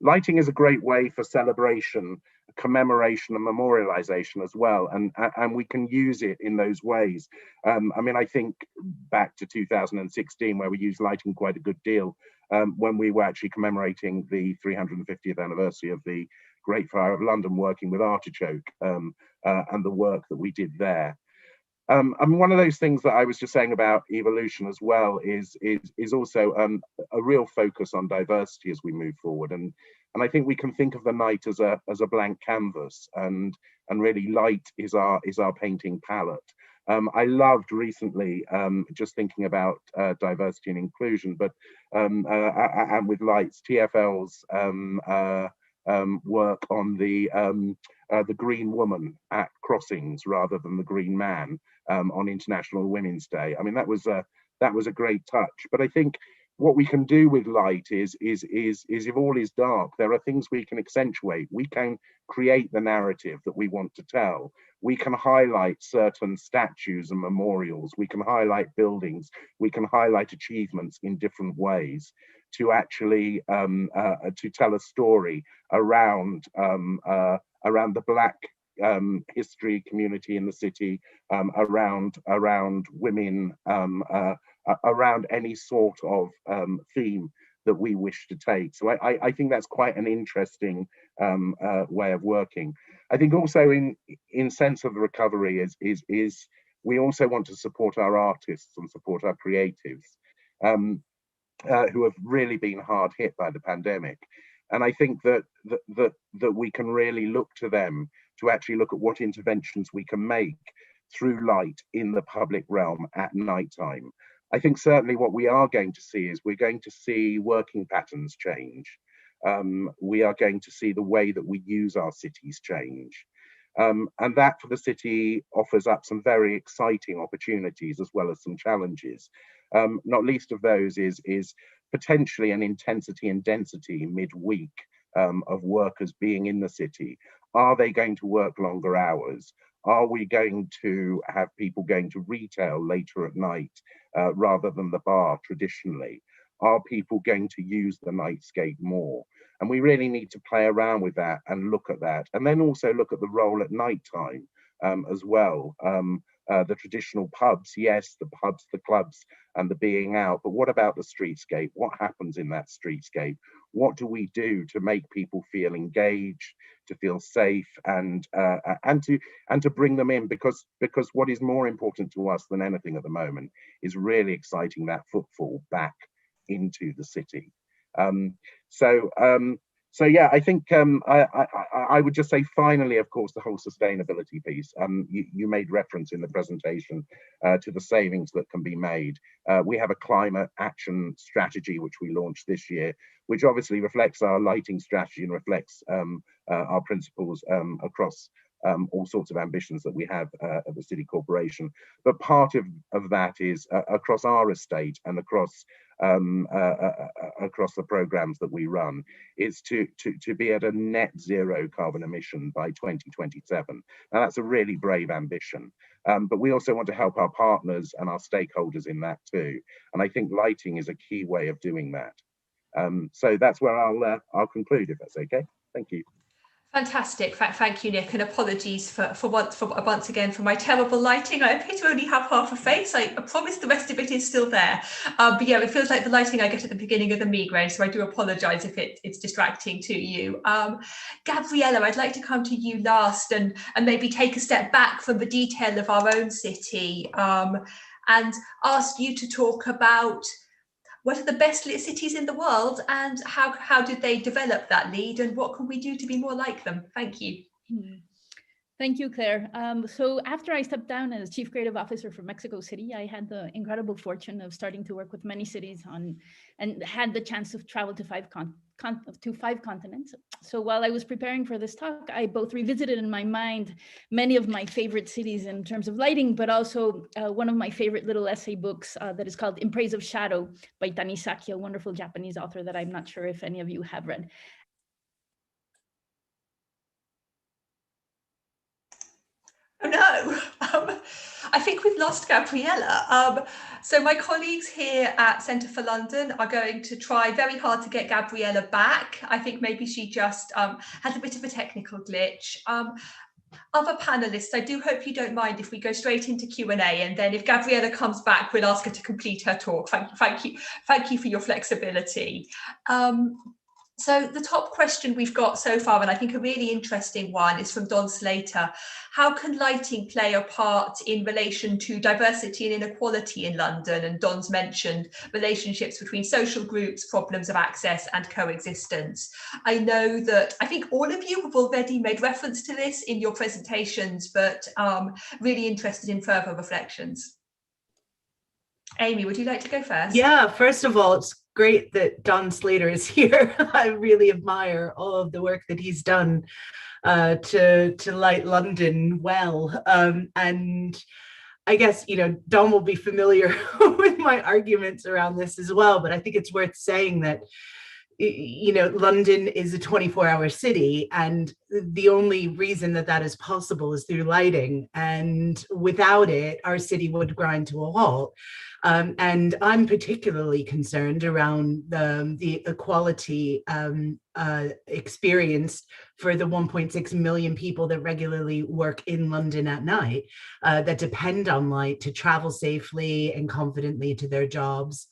Lighting is a great way for celebration, commemoration and memorialization as well, and we can use it in those ways. I mean, I think back to 2016, where we used lighting quite a good deal, when we were actually commemorating the 350th anniversary of the Great Fire of London, working with Artichoke, and the work that we did there. And one of those things that I was just saying about evolution as well is also a real focus on diversity as we move forward, and I think we can think of the night as a blank canvas, and really light is our painting palette. I loved recently, just thinking about diversity and inclusion, but and with lights, TfL's work on the green woman at crossings rather than the green man on International Women's Day. I mean, that was a great touch. But I think what we can do with light is if all is dark, there are things we can accentuate. We can create the narrative that we want to tell. We can highlight certain statues and memorials. We can highlight buildings. We can highlight achievements in different ways to actually to tell a story around around the Black history community in the city, around women, around any sort of theme that we wish to take. So I think that's quite an interesting way of working. I think also in sense of the recovery is we also want to support our artists and support our creatives who have really been hard hit by the pandemic. And I think that we can really look to them to actually look at what interventions we can make through light in the public realm at night time. I think certainly what we are going to see is we're going to see working patterns change. We are going to see the way that we use our cities change. And that for the city offers up some very exciting opportunities as well as some challenges. Not least of those is potentially an intensity and density midweek of workers being in the city. Are they going to work longer hours? Are we going to have people going to retail later at night rather than the bar traditionally? Are people going to use the nightscape more? And we really need to play around with that and look at that. And then also look at the role at nighttime as well. The traditional pubs, yes, the pubs, the clubs, and the being out. But what about the streetscape? What happens in that streetscape? What do we do to make people feel engaged, to feel safe, and to bring them in? Because what is more important to us than anything at the moment is really exciting that footfall back into the city. So yeah, I think I would just say finally, of course, the whole sustainability piece. You made reference in the presentation to the savings that can be made. We have a climate action strategy which we launched this year, which obviously reflects our lighting strategy and reflects our principles across all sorts of ambitions that we have at the City Corporation. But part of that is across our estate and across the programs that we run, is to be at a net zero carbon emission by 2027. Now that's a really brave ambition, but we also want to help our partners and our stakeholders in that too. And I think lighting is a key way of doing that. So that's where I'll conclude, if that's okay. Thank you. Fantastic. Thank you, Nick, and apologies for once again for my terrible lighting. I appear to only have half a face. I promise the rest of it is still there. But yeah, it feels like the lighting I get at the beginning of the migraine, so I do apologise if it's distracting to you. Gabriella, I'd like to come to you last and maybe take a step back from the detail of our own city and ask you to talk about what are the best lit cities in the world and how did they develop that lead and what can we do to be more like them? Thank you. Thank you, Claire. So after I stepped down as Chief Creative Officer for Mexico City, I had the incredible fortune of starting to work with many cities and had the chance to travel to five continents. So while I was preparing for this talk, I both revisited in my mind many of my favorite cities in terms of lighting, but also one of my favorite little essay books that is called In Praise of Shadow by Tanizaki, a wonderful Japanese author that I'm not sure if any of you have read. Oh no, I think we've lost Gabriella. So my colleagues here at Centre for London are going to try very hard to get Gabriella back. I think maybe she just had a bit of a technical glitch. Other panelists, I do hope you don't mind if we go straight into Q&A, and then if Gabriella comes back, we'll ask her to complete her talk. Thank you for your flexibility. So the top question we've got so far, and I think a really interesting one, is from Don Slater. How can lighting play a part in relation to diversity and inequality in London? And Don's mentioned relationships between social groups, problems of access and coexistence. I know that I think all of you have already made reference to this in your presentations, but really interested in further reflections. Amy, would you like to go first? Yeah, first of all, it's great that Don Slater is here. I really admire all of the work that he's done to light London well. And I guess, you know, Don will be familiar with my arguments around this as well, but I think it's worth saying that, you know, London is a 24-hour city, and the only reason that that is possible is through lighting. And without it, our city would grind to a halt. And I'm particularly concerned around the equality experienced for the 1.6 million people that regularly work in London at night, that depend on light to travel safely and confidently to their jobs.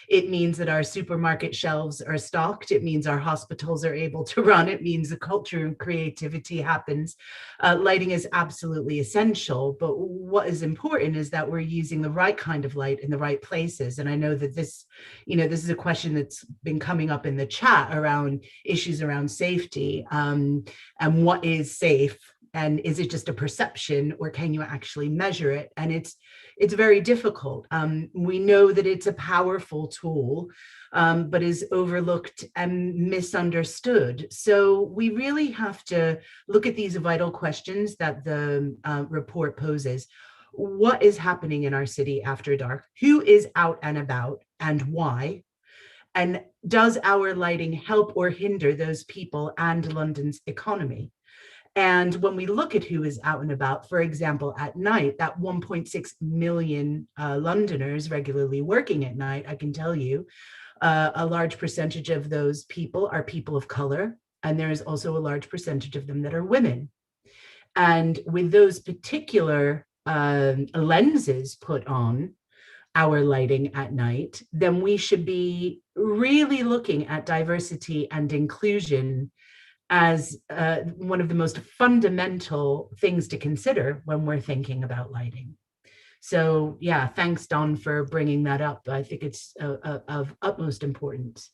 It means that our supermarket shelves are stocked. It means our hospitals are able to run. It means the culture and creativity happens. Lighting is absolutely essential, but what is important is that we're using the right kind of light in the right places. And I know that this, you know, this is a question that's been coming up in the chat around issues around safety, and what is safe, and is it just a perception, or can you actually measure it? And it's very difficult. We know that it's a powerful tool, but is overlooked and misunderstood. So we really have to look at these vital questions that the report poses. What is happening in our city after dark? Who is out and about, and why? And does our lighting help or hinder those people and London's economy? And when we look at who is out and about, for example, at night, that 1.6 million Londoners regularly working at night, I can tell you, a large percentage of those people are people of color, and there is also a large percentage of them that are women. And with those particular lenses put on our lighting at night, then we should be really looking at diversity and inclusion as one of the most fundamental things to consider when we're thinking about lighting. So yeah, thanks, Don, for bringing that up. I think it's of utmost importance.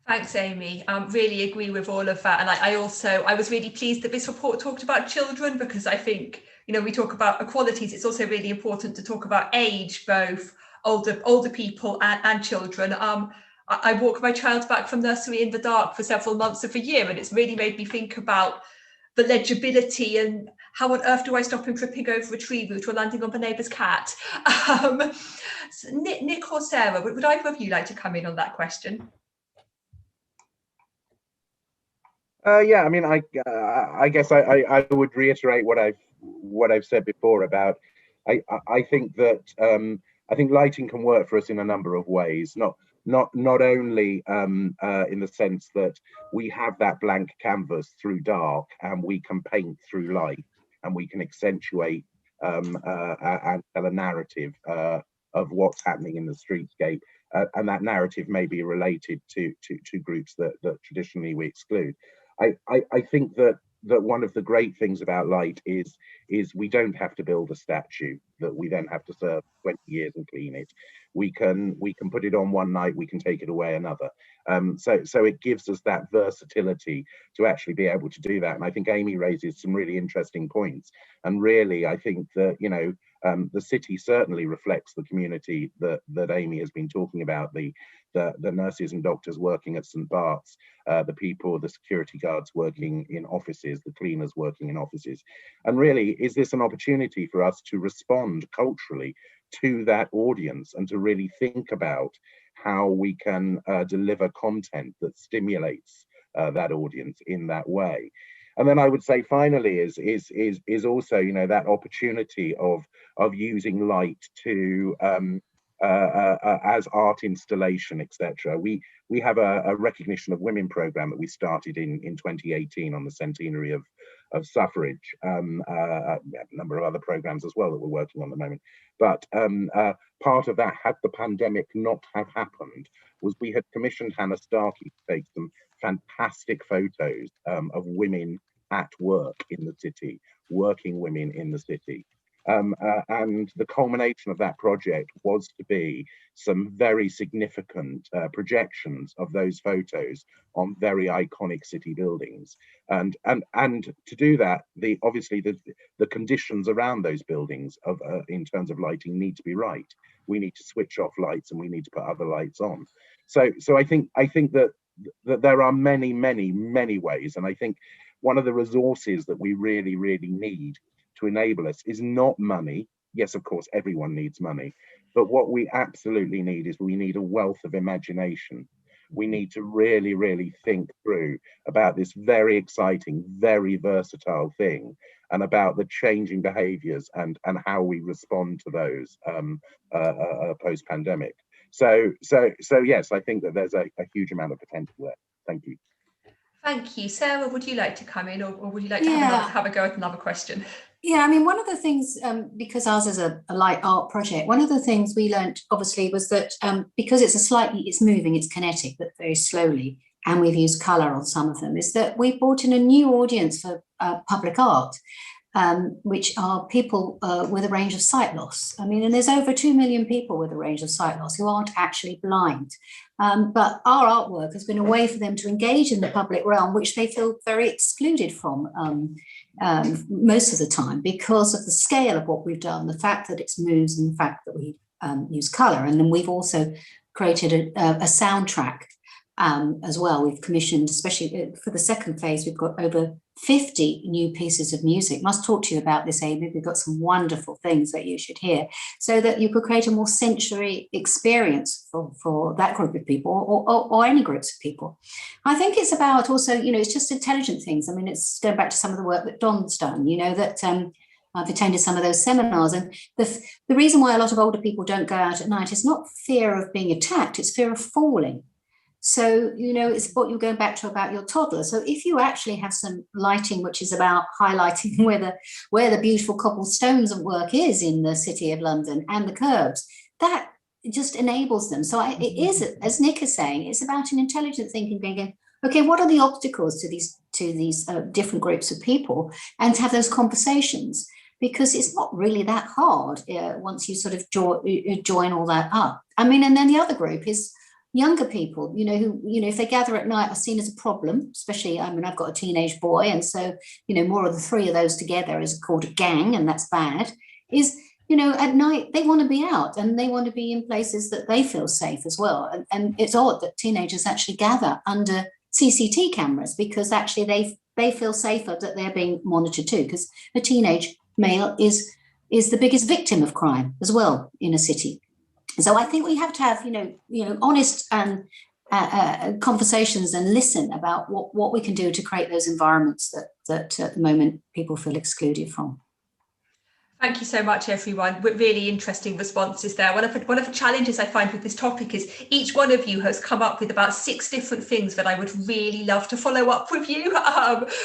Thanks, Amy. Really agree with all of that. And I was really pleased that this report talked about children, because I think, you know, we talk about equalities. It's also really important to talk about age, both older people and children. I walk my child back from nursery in the dark for several months of the year, and it's really made me think about the legibility and how on earth do I stop him tripping over a tree root or landing on the neighbour's cat? So Nick or Sarah, would either of you like to come in on that question? Yeah, I mean, I guess I would reiterate what I've said before about I think that I think lighting can work for us in a number of ways. Not only in the sense that we have that blank canvas through dark, and we can paint through light, and we can accentuate and tell a narrative of what's happening in the streetscape, and that narrative may be related to groups that traditionally we exclude. I think that one of the great things about light is we don't have to build a statue that we then have to serve 20 years and clean it. We can put it on one night, we can take it away another. So it gives us that versatility to actually be able to do that. And I think Amy raises some really interesting points. And really, I think that, you know, the city certainly reflects the community that Amy has been talking about, the nurses and doctors working at St. Bart's, the people, the security guards working in offices, the cleaners working in offices. And really, is this an opportunity for us to respond culturally to that audience and to really think about how we can deliver content that stimulates that audience in that way? And then I would say finally is also, you know, that opportunity of using light to as art installation, etc. We have a recognition of women program that we started in 2018 on the centenary of suffrage. A number of other programs as well that we're working on at the moment. But part of that, had the pandemic not have happened, was we had commissioned Hannah Starkey to take some fantastic photos of women at work in the city, working women in the city. And the culmination of that project was to be some very significant projections of those photos on very iconic city buildings. And to do that, obviously the conditions around those buildings in terms of lighting need to be right. We need to switch off lights and we need to put other lights on. So I think that there are many ways, and I think one of the resources that we really need to enable us is not money. Yes, of course, everyone needs money, but what we absolutely need is we need a wealth of imagination. we need to really, really think through about this very exciting, very versatile thing, and about the changing behaviours and how we respond to those post-pandemic. So yes, I think that there's a huge amount of potential there. Thank you. Thank you. Sarah, would you like to come in, or would you like to have a go at another question? Yeah, I mean, one of the things, because ours is a light art project, one of the things we learned obviously was that because it's moving, it's kinetic, but very slowly, and we've used colour on some of them, is that we brought in a new audience for public art, which are people with a range of sight loss. I mean, and there's over 2 million people with a range of sight loss who aren't actually blind. But our artwork has been a way for them to engage in the public realm, which they feel very excluded from most of the time because of the scale of what we've done, the fact that it's moves and the fact that we use colour. And then we've also created a soundtrack as well. We've commissioned, especially for the second phase, we've got over 50 new pieces of music. Must talk to you about this, Amy. We've got some wonderful things that you should hear, so that you could create a more sensory experience for that group of people, or any groups of people. I think it's about also, it's just intelligent things. I mean, it's going back to some of the work that Don's done, that I've attended some of those seminars, and the reason why a lot of older people don't go out at night is not fear of being attacked, it's fear of falling. So, it's what you're going back to about your toddler. So if you actually have some lighting, which is about highlighting where the beautiful cobblestones of work is in the City of London and the curbs, that just enables them. So it is, as Nick is saying, it's about an intelligent thinking, thinking, okay, what are the obstacles to these different groups of people, and to have those conversations, because it's not really that hard once you sort of join all that up. I mean, and then the other group is younger people, who, if they gather at night, are seen as a problem, especially, I mean, I've got a teenage boy, and so, more of the three of those together is called a gang, and that's bad, is, at night, they want to be out, and they want to be in places that they feel safe as well. And it's odd that teenagers actually gather under CCT cameras, because actually they feel safer that they're being monitored too, because a teenage male is the biggest victim of crime as well in a city. So I think we have to have, honest and conversations, and listen about what we can do to create those environments that at the moment people feel excluded from. Thank you so much, everyone. Really interesting responses there. One of the challenges I find with this topic is each one of you has come up with about 6 different things that I would really love to follow up with you.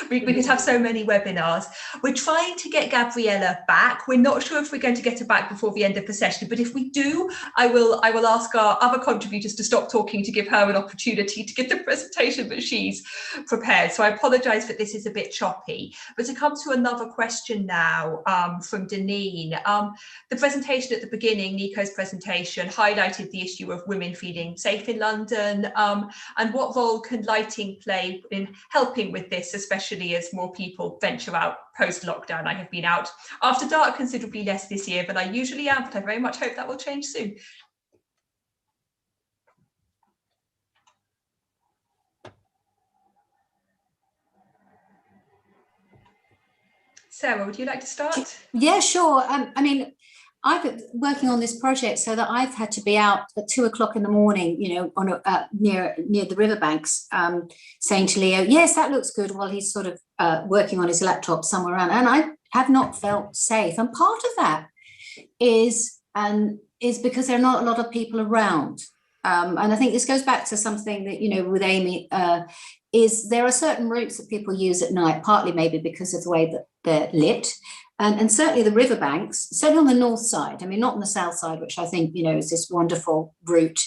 We could have so many webinars. We're trying to get Gabriella back. We're not sure if we're going to get her back before the end of the session, but if we do, I will ask our other contributors to stop talking to give her an opportunity to give the presentation that she's prepared. So I apologise that this is a bit choppy. But to come to another question now from Denise. The presentation at the beginning, Nico's presentation, highlighted the issue of women feeling safe in London, and what role can lighting play in helping with this, especially as more people venture out post-lockdown. I have been out after dark considerably less this year than I usually am, but I very much hope that will change soon. Sarah, would you like to start? Yeah, sure. I mean, I've been working on this project so that I've had to be out at 2 o'clock in the morning, on near the riverbanks, saying to Leo, yes, that looks good, while he's sort of working on his laptop somewhere around. And I have not felt safe. And part of that is because there are not a lot of people around. And I think this goes back to something that, with Amy, is there are certain routes that people use at night, partly maybe because of the way that they're lit. And certainly the riverbanks, certainly on the north side, I mean, not on the south side, which I think, is this wonderful route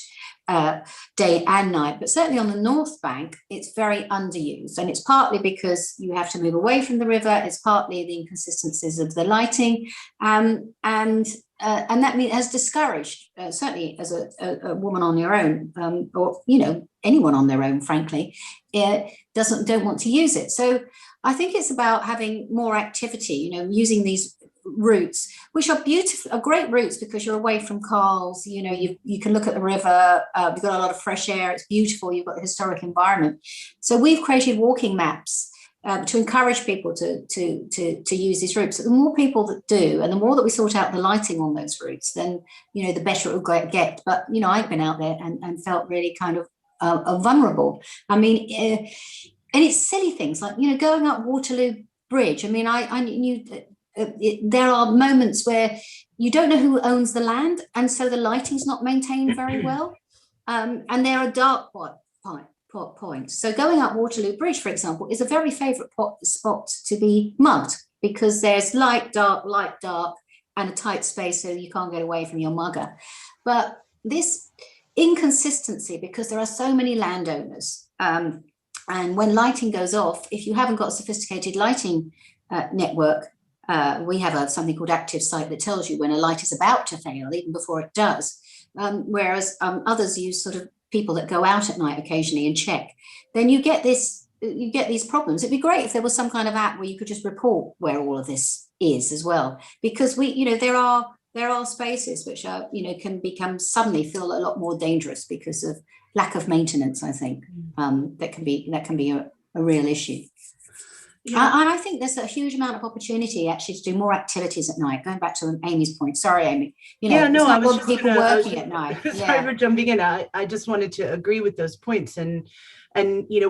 day and night, but certainly on the north bank, it's very underused. And it's partly because you have to move away from the river. It's partly the inconsistencies of the lighting. And that has discouraged, certainly as a woman on your own, or, anyone on their own, frankly, don't want to use it. So I think it's about having more activity, using these routes, which are beautiful, are great routes because you're away from cars, you can look at the river, you've got a lot of fresh air, it's beautiful, you've got the historic environment. So we've created walking maps to encourage people to use these routes. So the more people that do, and the more that we sort out the lighting on those routes, then, the better it will get. But, I've been out there and felt really kind of are vulnerable. I mean, and it's silly things like, you know, going up Waterloo Bridge. I mean, I knew there are moments where you don't know who owns the land, and so the lighting's not maintained very well, and there are dark points. So going up Waterloo Bridge, for example, is a very favourite spot to be mugged, because there's light, dark, and a tight space, so you can't get away from your mugger. But this inconsistency, because there are so many landowners, and when lighting goes off, if you haven't got a sophisticated lighting network, we have something called Active Sight that tells you when a light is about to fail, even before it does. Whereas others use sort of people that go out at night occasionally and check. Then you get these problems. It'd be great if there was some kind of app where you could just report where all of this is as well, because there are spaces which are, can suddenly feel a lot more dangerous because of lack of maintenance. I think that can be a real issue. Yeah. And I think there's a huge amount of opportunity actually to do more activities at night. Going back to Amy's point, sorry, Amy. I was just people working at night. Sorry for jumping in. I just wanted to agree with those points, and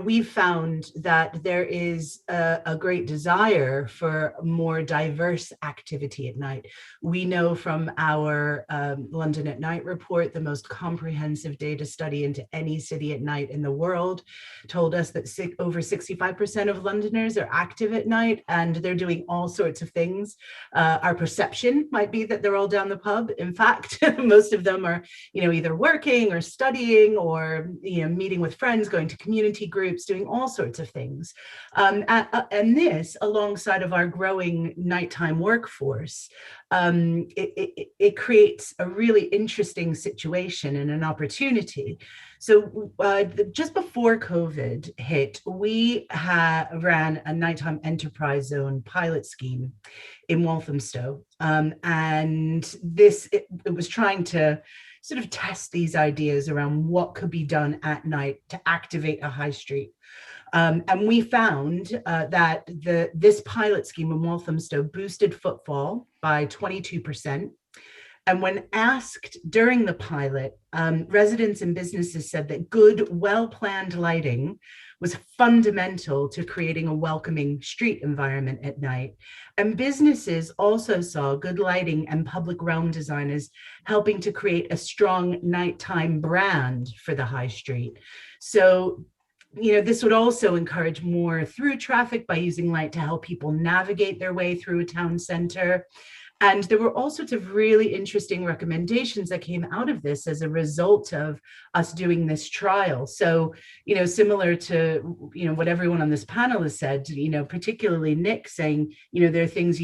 we've found that there is a great desire for more diverse activity at night. We know from our London at Night report, the most comprehensive data study into any city at night in the world, told us that over 65% of Londoners are active at night, and they're doing all sorts of things. Our perception might be that they're all down the pub. In fact, most of them are, either working or studying or, meeting with friends, going to community groups, doing all sorts of things. And this, alongside of our growing nighttime workforce, it creates a really interesting situation and an opportunity. So just before COVID hit, we ran a nighttime enterprise zone pilot scheme in Walthamstow. And it was trying to sort of test these ideas around what could be done at night to activate a high street. And we found that this pilot scheme in Walthamstow boosted footfall by 22%. And when asked during the pilot, residents and businesses said that good, well-planned lighting was fundamental to creating a welcoming street environment at night. And businesses also saw good lighting and public realm designers helping to create a strong nighttime brand for the high street. So, this would also encourage more through traffic by using light to help people navigate their way through a town center. And there were all sorts of really interesting recommendations that came out of this as a result of us doing this trial. So, similar to, what everyone on this panel has said, particularly Nick saying, there are things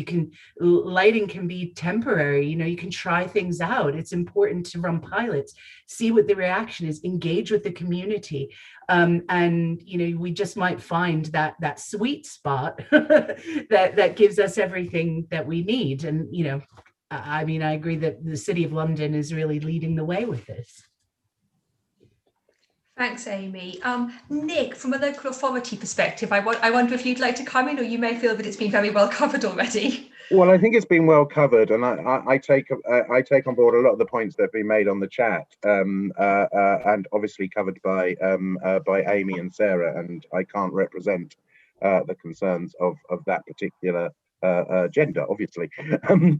lighting can be temporary, you can try things out. It's important to run pilots, see what the reaction is, engage with the community. And we just might find that sweet spot that gives us everything that we need. And I agree that the City of London is really leading the way with this. Thanks, Amy. Nick, from a local authority perspective, I wonder if you'd like to come in, or you may feel that it's been very well covered already. Well, I think it's been well covered, and I take on board a lot of the points that have been made on the chat, and obviously covered by Amy and Sarah. And I can't represent the concerns of that particular gender, obviously,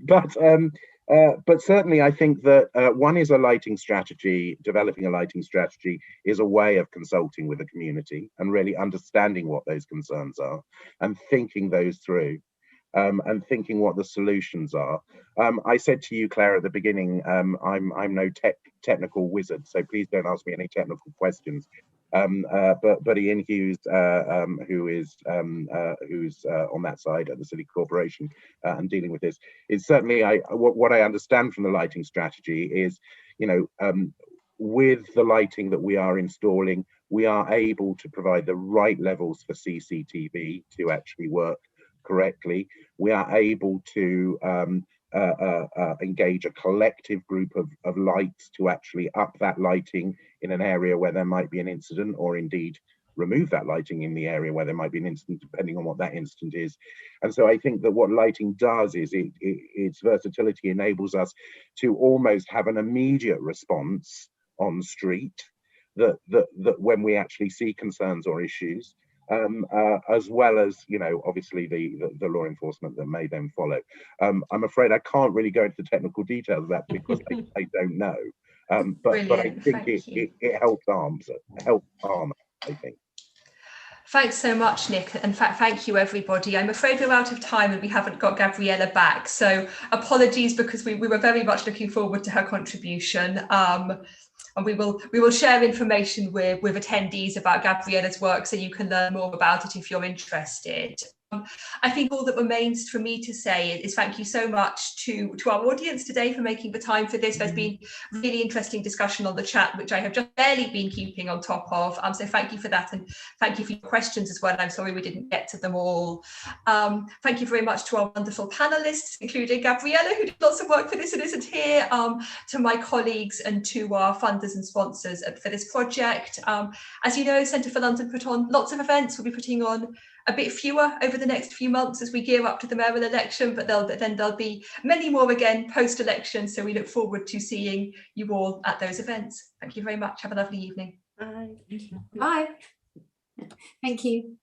but certainly I think that one is a lighting strategy. Developing a lighting strategy is a way of consulting with the community and really understanding what those concerns are and thinking those through. And thinking what the solutions are. I said to you, Claire, at the beginning, I'm no technical wizard, so please don't ask me any technical questions. But Ian Hughes, who's on that side at the City Corporation and dealing with this, is certainly what I understand from the lighting strategy is, with the lighting that we are installing, we are able to provide the right levels for CCTV to actually work correctly. We are able to engage a collective group of lights to actually up that lighting in an area where there might be an incident, or indeed remove that lighting in the area where there might be an incident, depending on what that incident is. And so I think that what lighting does is its versatility enables us to almost have an immediate response on street, that when we actually see concerns or issues, as well as, you know, obviously the law enforcement that may then follow. I'm afraid I can't really go into the technical details of that because I don't know. But I think it helps arm, I think. Thanks so much, Nick. In fact, thank you, everybody. I'm afraid we're out of time and we haven't got Gabriella back. So apologies, because we were very much looking forward to her contribution. And we will share information with attendees about Gabriella's work, so you can learn more about it if you're interested. I think all that remains for me to say is thank you so much to our audience today for making the time for this. There's been really interesting discussion on the chat, which I have just barely been keeping on top of. So thank you for that, and thank you for your questions as well. I'm sorry we didn't get to them all. Thank you very much to our wonderful panelists, including Gabriella, who did lots of work for this and isn't here, to my colleagues and to our funders and sponsors for this project. As you know, Centre for London put on lots of events. We'll be putting on a bit fewer over the next few months as we gear up to the mayoral election, but then there'll be many more again post-election. So we look forward to seeing you all at those events. Thank you very much. Have a lovely evening. Bye. Bye. Thank you.